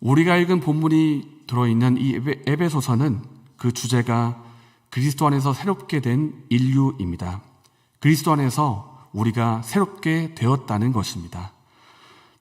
우리가 읽은 본문이 들어있는 이 에베소서는 그 주제가 그리스도 안에서 새롭게 된 인류입니다. 그리스도 안에서 우리가 새롭게 되었다는 것입니다.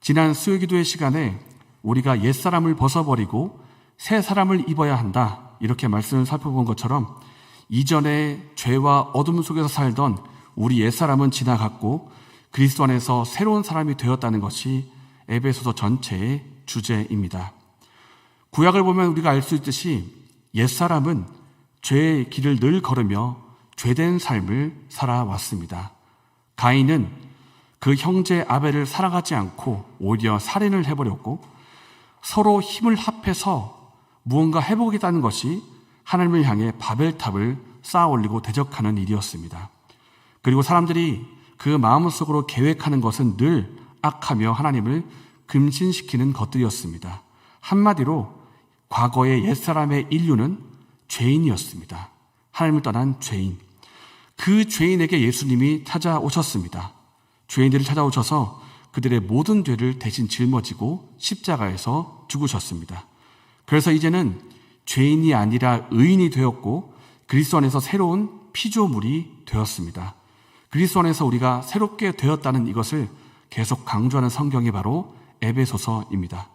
지난 수요기도의 시간에 우리가 옛사람을 벗어버리고 새 사람을 입어야 한다, 이렇게 말씀을 살펴본 것처럼 이전에 죄와 어둠 속에서 살던 우리 옛사람은 지나갔고 그리스도 안에서 새로운 사람이 되었다는 것이 에베소서 전체의 주제입니다. 구약을 보면 우리가 알 수 있듯이 옛사람은 죄의 길을 늘 걸으며 죄된 삶을 살아왔습니다. 가인은 그 형제 아벨을 사랑하지 않고 오히려 살인을 해버렸고, 서로 힘을 합해서 무언가 해보겠다는 것이 하나님을 향해 바벨탑을 쌓아 올리고 대적하는 일이었습니다. 그리고 사람들이 그 마음속으로 계획하는 것은 늘 악하며 하나님을 금신시키는 것들이었습니다. 한마디로 과거의 옛사람의 인류는 죄인이었습니다. 하나님을 떠난 죄인. 그 죄인에게 예수님이 찾아오셨습니다. 죄인들을 찾아오셔서 그들의 모든 죄를 대신 짊어지고 십자가에서 죽으셨습니다. 그래서 이제는 죄인이 아니라 의인이 되었고 그리스도 안에서 새로운 피조물이 되었습니다. 그리스도 안에서 우리가 새롭게 되었다는 이것을 계속 강조하는 성경이 바로 에베소서입니다.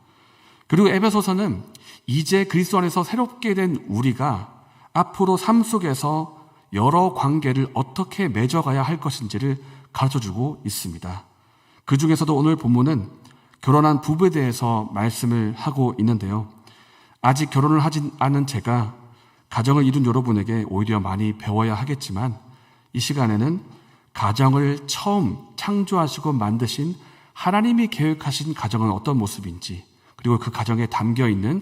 그리고 에베소서는 이제 그리스도 안에서 새롭게 된 우리가 앞으로 삶 속에서 여러 관계를 어떻게 맺어가야 할 것인지를 가르쳐주고 있습니다. 그 중에서도 오늘 본문은 결혼한 부부에 대해서 말씀을 하고 있는데요. 아직 결혼을 하지 않은 제가 가정을 이룬 여러분에게 오히려 많이 배워야 하겠지만, 이 시간에는 가정을 처음 창조하시고 만드신 하나님이 계획하신 가정은 어떤 모습인지, 그리고 그 가정에 담겨있는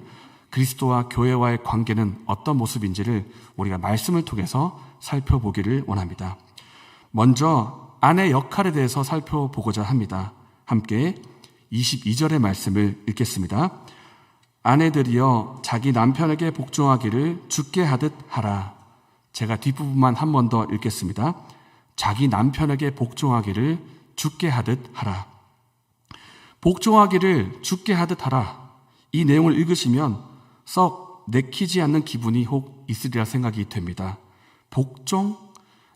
그리스도와 교회와의 관계는 어떤 모습인지를 우리가 말씀을 통해서 살펴보기를 원합니다. 먼저 아내 역할에 대해서 살펴보고자 합니다. 함께 22절의 말씀을 읽겠습니다. 아내들이여 자기 남편에게 복종하기를 주께 하듯 하라. 제가 뒷부분만 한 번 더 읽겠습니다. 자기 남편에게 복종하기를 주께 하듯 하라. 복종하기를 주께 하듯 하라. 이 내용을 읽으시면 썩 내키지 않는 기분이 혹 있으리라 생각이 됩니다. 복종?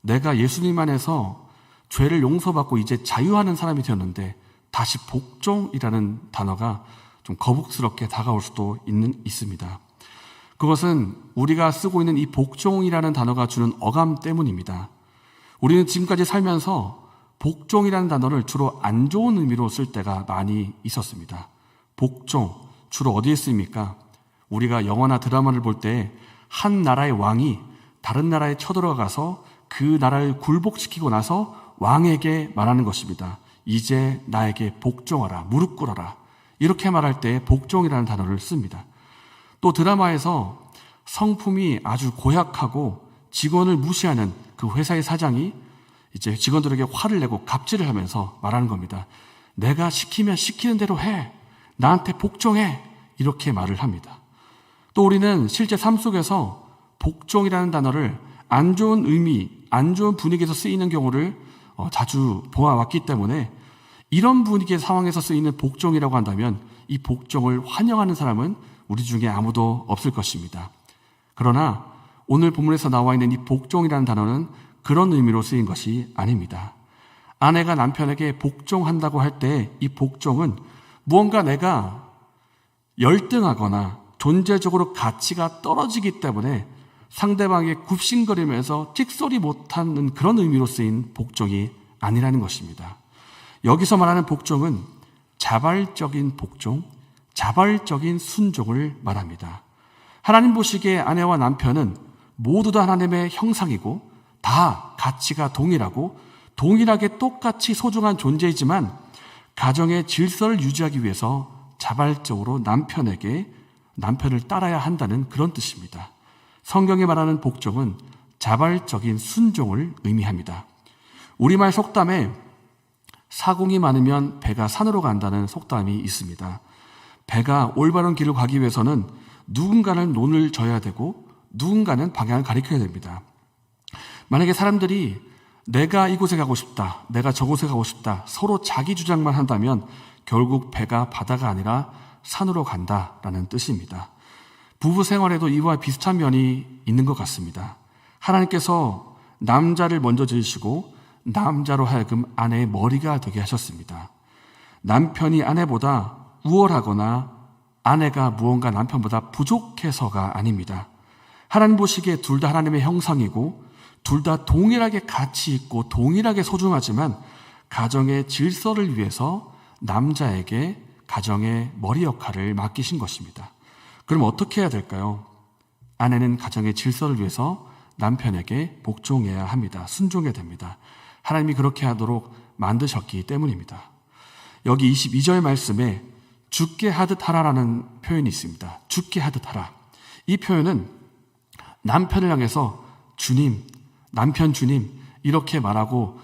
내가 예수님 안에서 죄를 용서받고 이제 자유하는 사람이 되었는데 다시 복종이라는 단어가 좀 거북스럽게 다가올 수도 있습니다. 그것은 우리가 쓰고 있는 이 복종이라는 단어가 주는 어감 때문입니다. 우리는 지금까지 살면서 복종이라는 단어를 주로 안 좋은 의미로 쓸 때가 많이 있었습니다. 복종, 주로 어디에 쓰입니까? 우리가 영화나 드라마를 볼 때 한 나라의 왕이 다른 나라에 쳐들어가서 그 나라를 굴복시키고 나서 왕에게 말하는 것입니다. 이제 나에게 복종하라, 무릎 꿇어라. 이렇게 말할 때 복종이라는 단어를 씁니다. 또 드라마에서 성품이 아주 고약하고 직원을 무시하는 그 회사의 사장이 이제 직원들에게 화를 내고 갑질을 하면서 말하는 겁니다. 내가 시키면 시키는 대로 해. 나한테 복종해. 이렇게 말을 합니다. 또 우리는 실제 삶 속에서 복종이라는 단어를 안 좋은 의미, 안 좋은 분위기에서 쓰이는 경우를 자주 보아왔기 때문에 이런 분위기의 상황에서 쓰이는 복종이라고 한다면 이 복종을 환영하는 사람은 우리 중에 아무도 없을 것입니다. 그러나 오늘 본문에서 나와 있는 이 복종이라는 단어는 그런 의미로 쓰인 것이 아닙니다. 아내가 남편에게 복종한다고 할 때 이 복종은 무언가 내가 열등하거나 존재적으로 가치가 떨어지기 때문에 상대방에게 굽신거리면서 찍소리 못하는 그런 의미로 쓰인 복종이 아니라는 것입니다. 여기서 말하는 복종은 자발적인 복종, 자발적인 순종을 말합니다. 하나님 보시기에 아내와 남편은 모두 다 하나님의 형상이고 다 가치가 동일하고 동일하게 똑같이 소중한 존재이지만 가정의 질서를 유지하기 위해서 자발적으로 남편을 따라야 한다는 그런 뜻입니다. 성경이 말하는 복종은 자발적인 순종을 의미합니다. 우리말 속담에 사공이 많으면 배가 산으로 간다는 속담이 있습니다. 배가 올바른 길을 가기 위해서는 누군가는 논을 져야 되고 누군가는 방향을 가리켜야 됩니다. 만약에 사람들이 내가 이곳에 가고 싶다, 내가 저곳에 가고 싶다, 서로 자기 주장만 한다면 결국 배가 바다가 아니라 산으로 간다라는 뜻입니다. 부부 생활에도 이와 비슷한 면이 있는 것 같습니다. 하나님께서 남자를 먼저 지으시고 남자로 하여금 아내의 머리가 되게 하셨습니다. 남편이 아내보다 우월하거나 아내가 무언가 남편보다 부족해서가 아닙니다. 하나님 보시기에 둘 다 하나님의 형상이고 둘 다 동일하게 가치 있고 동일하게 소중하지만 가정의 질서를 위해서 남자에게 가정의 머리 역할을 맡기신 것입니다. 그럼 어떻게 해야 될까요? 아내는 가정의 질서를 위해서 남편에게 복종해야 합니다. 순종해야 됩니다. 하나님이 그렇게 하도록 만드셨기 때문입니다. 여기 22절 말씀에 죽게 하듯 하라라는 표현이 있습니다. 죽게 하듯 하라. 이 표현은 남편을 향해서 주님, 남편 주님 이렇게 말하고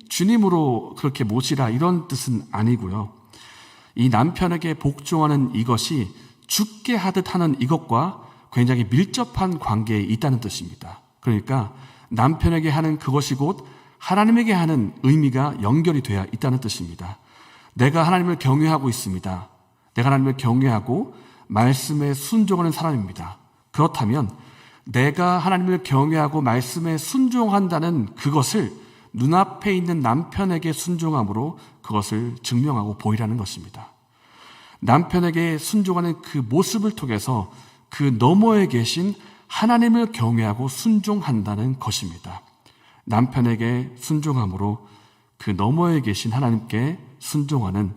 주님으로 그렇게 모시라 이런 뜻은 아니고요. 이 남편에게 복종하는 이것이 죽게 하듯 하는 이것과 굉장히 밀접한 관계에 있다는 뜻입니다. 그러니까 남편에게 하는 그것이 곧 하나님에게 하는 의미가 연결이 되어 있다는 뜻입니다. 내가 하나님을 경외하고 있습니다. 내가 하나님을 경외하고 말씀에 순종하는 사람입니다. 그렇다면 내가 하나님을 경외하고 말씀에 순종한다는 그것을 눈앞에 있는 남편에게 순종함으로 그것을 증명하고 보이라는 것입니다. 남편에게 순종하는 그 모습을 통해서 그 너머에 계신 하나님을 경외하고 순종한다는 것입니다. 남편에게 순종함으로 그 너머에 계신 하나님께 순종하는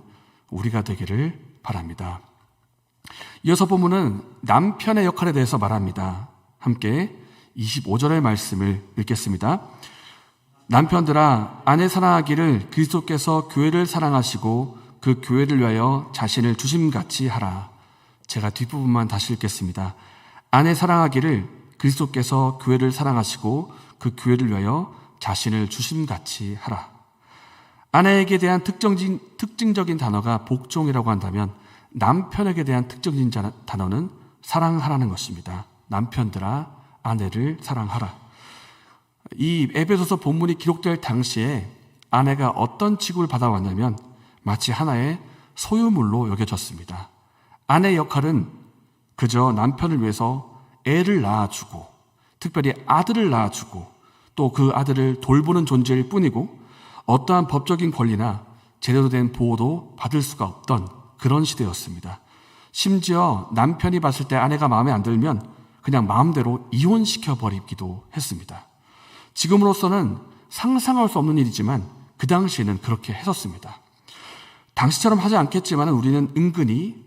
우리가 되기를 바랍니다. 이어서 본문은 남편의 역할에 대해서 말합니다. 함께 25절의 말씀을 읽겠습니다. 남편들아 아내 사랑하기를 그리스도께서 교회를 사랑하시고 그 교회를 위하여 자신을 주심같이 하라. 제가 뒷부분만 다시 읽겠습니다. 아내 사랑하기를 그리스도께서 교회를 사랑하시고 그 교회를 위하여 자신을 주심같이 하라. 아내에게 대한 특징적인 단어가 복종이라고 한다면 남편에게 대한 특징적인 단어는 사랑하라는 것입니다. 남편들아 아내를 사랑하라. 이 에베소서 본문이 기록될 당시에 아내가 어떤 취급을 받아왔냐면 마치 하나의 소유물로 여겨졌습니다. 아내의 역할은 그저 남편을 위해서 애를 낳아주고 특별히 아들을 낳아주고 또 그 아들을 돌보는 존재일 뿐이고 어떠한 법적인 권리나 제대로 된 보호도 받을 수가 없던 그런 시대였습니다. 심지어 남편이 봤을 때 아내가 마음에 안 들면 그냥 마음대로 이혼시켜버리기도 했습니다. 지금으로서는 상상할 수 없는 일이지만 그 당시에는 그렇게 했었습니다. 당시처럼 하지 않겠지만 우리는 은근히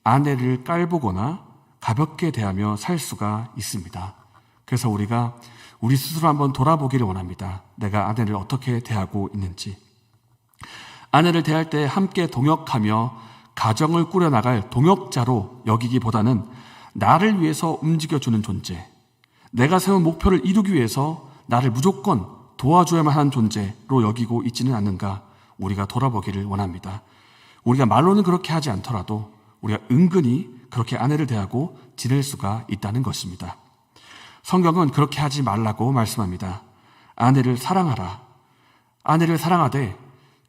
아내를 깔보거나 가볍게 대하며 살 수가 있습니다. 그래서 우리가 우리 스스로 한번 돌아보기를 원합니다. 내가 아내를 어떻게 대하고 있는지. 아내를 대할 때 함께 동역하며 가정을 꾸려나갈 동역자로 여기기보다는 나를 위해서 움직여주는 존재, 내가 세운 목표를 이루기 위해서 나를 무조건 도와줘야만 하는 존재로 여기고 있지는 않는가 우리가 돌아보기를 원합니다. 우리가 말로는 그렇게 하지 않더라도 우리가 은근히 그렇게 아내를 대하고 지낼 수가 있다는 것입니다. 성경은 그렇게 하지 말라고 말씀합니다. 아내를 사랑하라. 아내를 사랑하되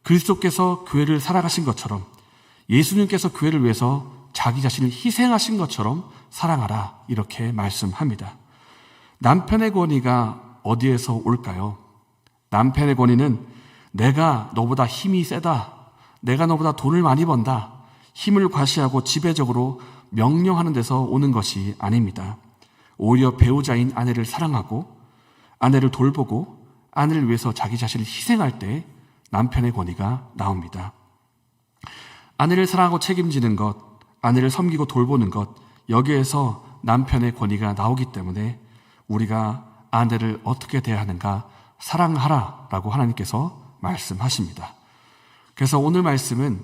그리스도께서 교회를 살아가신 것처럼 예수님께서 교회를 위해서 자기 자신을 희생하신 것처럼 사랑하라 이렇게 말씀합니다. 남편의 권위가 어디에서 올까요? 남편의 권위는 내가 너보다 힘이 세다, 내가 너보다 돈을 많이 번다, 힘을 과시하고 지배적으로 명령하는 데서 오는 것이 아닙니다. 오히려 배우자인 아내를 사랑하고 아내를 돌보고 아내를 위해서 자기 자신을 희생할 때 남편의 권위가 나옵니다. 아내를 사랑하고 책임지는 것, 아내를 섬기고 돌보는 것, 여기에서 남편의 권위가 나오기 때문에 우리가 아내를 어떻게 대해야 하는가 사랑하라라고 하나님께서 말씀하십니다. 그래서 오늘 말씀은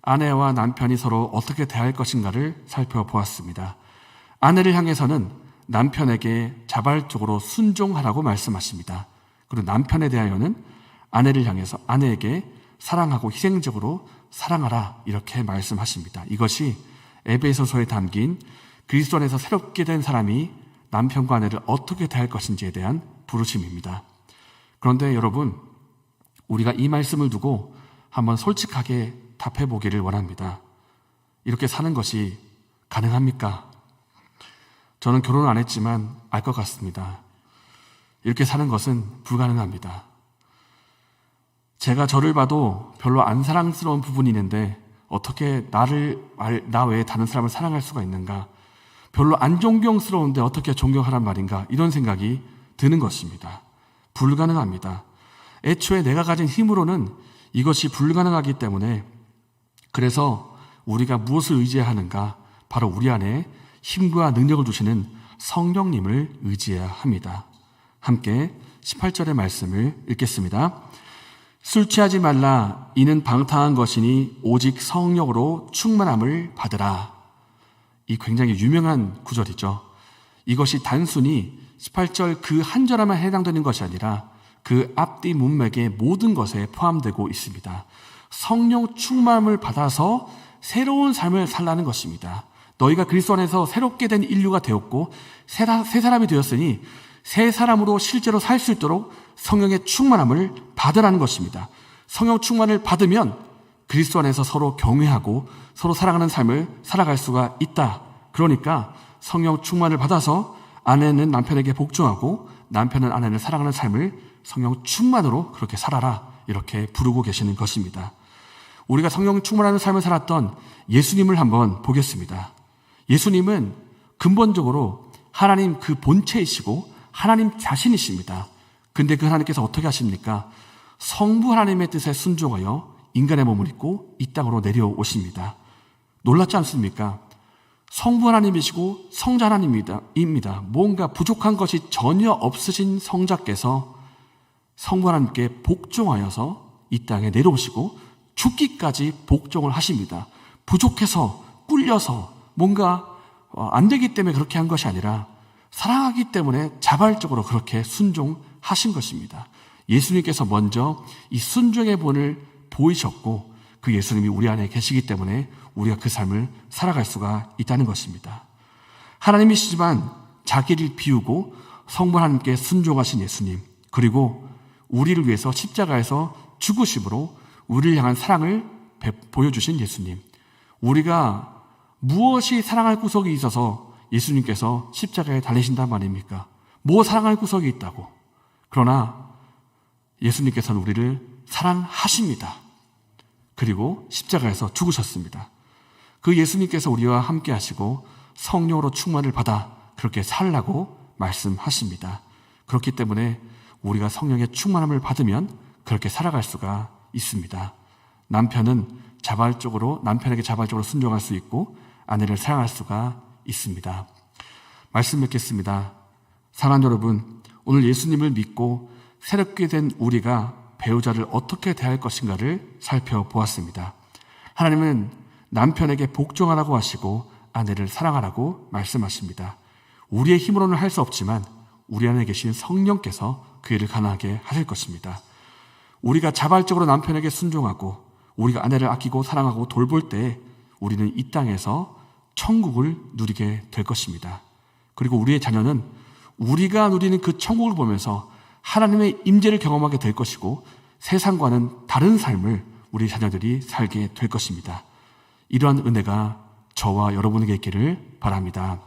아내와 남편이 서로 어떻게 대할 것인가를 살펴보았습니다. 아내를 향해서는 남편에게 자발적으로 순종하라고 말씀하십니다. 그리고 남편에 대하여는 아내를 향해서 아내에게 사랑하고 희생적으로 사랑하라 이렇게 말씀하십니다. 이것이 에베소서에 담긴 그리스도 안에서 새롭게 된 사람이 남편과 아내를 어떻게 대할 것인지에 대한 부르심입니다. 그런데 여러분, 우리가 이 말씀을 두고 한번 솔직하게 답해 보기를 원합니다. 이렇게 사는 것이 가능합니까? 저는 결혼을 안 했지만 알 것 같습니다. 이렇게 사는 것은 불가능합니다. 제가 저를 봐도 별로 안 사랑스러운 부분이 있는데 어떻게 나 외에 다른 사람을 사랑할 수가 있는가? 별로 안 존경스러운데 어떻게 존경하란 말인가? 이런 생각이 드는 것입니다. 불가능합니다. 애초에 내가 가진 힘으로는 이것이 불가능하기 때문에, 그래서 우리가 무엇을 의지해야 하는가? 바로 우리 안에 힘과 능력을 주시는 성령님을 의지해야 합니다. 함께 18절의 말씀을 읽겠습니다. 술 취하지 말라. 이는 방탕한 것이니 오직 성령으로 충만함을 받으라. 이 굉장히 유명한 구절이죠. 이것이 단순히 18절 그 한 절에만 해당되는 것이 아니라 그 앞뒤 문맥의 모든 것에 포함되고 있습니다. 성령 충만함을 받아서 새로운 삶을 살라는 것입니다. 너희가 그리스도 안에서 새롭게 된 인류가 되었고 새 사람이 되었으니 새 사람으로 실제로 살 수 있도록 성령의 충만함을 받으라는 것입니다. 성령 충만을 받으면 그리스도 안에서 서로 경외하고 서로 사랑하는 삶을 살아갈 수가 있다. 그러니까 성령 충만을 받아서 아내는 남편에게 복종하고 남편은 아내를 사랑하는 삶을 성령 충만으로 그렇게 살아라, 이렇게 부르고 계시는 것입니다. 우리가 성령 충만하는 삶을 살았던 예수님을 한번 보겠습니다. 예수님은 근본적으로 하나님 그 본체이시고 하나님 자신이십니다. 근데 그 하나님께서 어떻게 하십니까? 성부 하나님의 뜻에 순종하여 인간의 몸을 입고 이 땅으로 내려오십니다. 놀랍지 않습니까? 성부 하나님이시고 성자 하나님입니다. 뭔가 부족한 것이 전혀 없으신 성자께서 성부 하나님께 복종하여서 이 땅에 내려오시고 죽기까지 복종을 하십니다. 부족해서 꿀려서 뭔가 안 되기 때문에 그렇게 한 것이 아니라 사랑하기 때문에 자발적으로 그렇게 순종하신 것입니다. 예수님께서 먼저 이 순종의 본을 보이셨고 그 예수님이 우리 안에 계시기 때문에 우리가 그 삶을 살아갈 수가 있다는 것입니다. 하나님이시지만 자기를 비우고 성부 하나님께 순종하신 예수님, 그리고 우리를 위해서 십자가에서 죽으심으로 우리를 향한 사랑을 보여주신 예수님, 우리가 무엇이 사랑할 구석이 있어서 예수님께서 십자가에 달리신단 말입니까? 뭐 사랑할 구석이 있다고. 그러나 예수님께서는 우리를 사랑하십니다. 그리고 십자가에서 죽으셨습니다. 그 예수님께서 우리와 함께 하시고 성령으로 충만을 받아 그렇게 살라고 말씀하십니다. 그렇기 때문에 우리가 성령의 충만함을 받으면 그렇게 살아갈 수가 있습니다. 남편에게 자발적으로 순종할 수 있고 아내를 사랑할 수가 있습니다. 말씀 맺겠습니다. 사랑하는 여러분, 오늘 예수님을 믿고 새롭게 된 우리가 배우자를 어떻게 대할 것인가를 살펴보았습니다. 하나님은 남편에게 복종하라고 하시고 아내를 사랑하라고 말씀하십니다. 우리의 힘으로는 할 수 없지만 우리 안에 계신 성령께서 그 일을 가능하게 하실 것입니다. 우리가 자발적으로 남편에게 순종하고 우리가 아내를 아끼고 사랑하고 돌볼 때 우리는 이 땅에서 천국을 누리게 될 것입니다. 그리고 우리의 자녀는 우리가 누리는 그 천국을 보면서 하나님의 임재를 경험하게 될 것이고 세상과는 다른 삶을 우리 자녀들이 살게 될 것입니다. 이러한 은혜가 저와 여러분에게 있기를 바랍니다.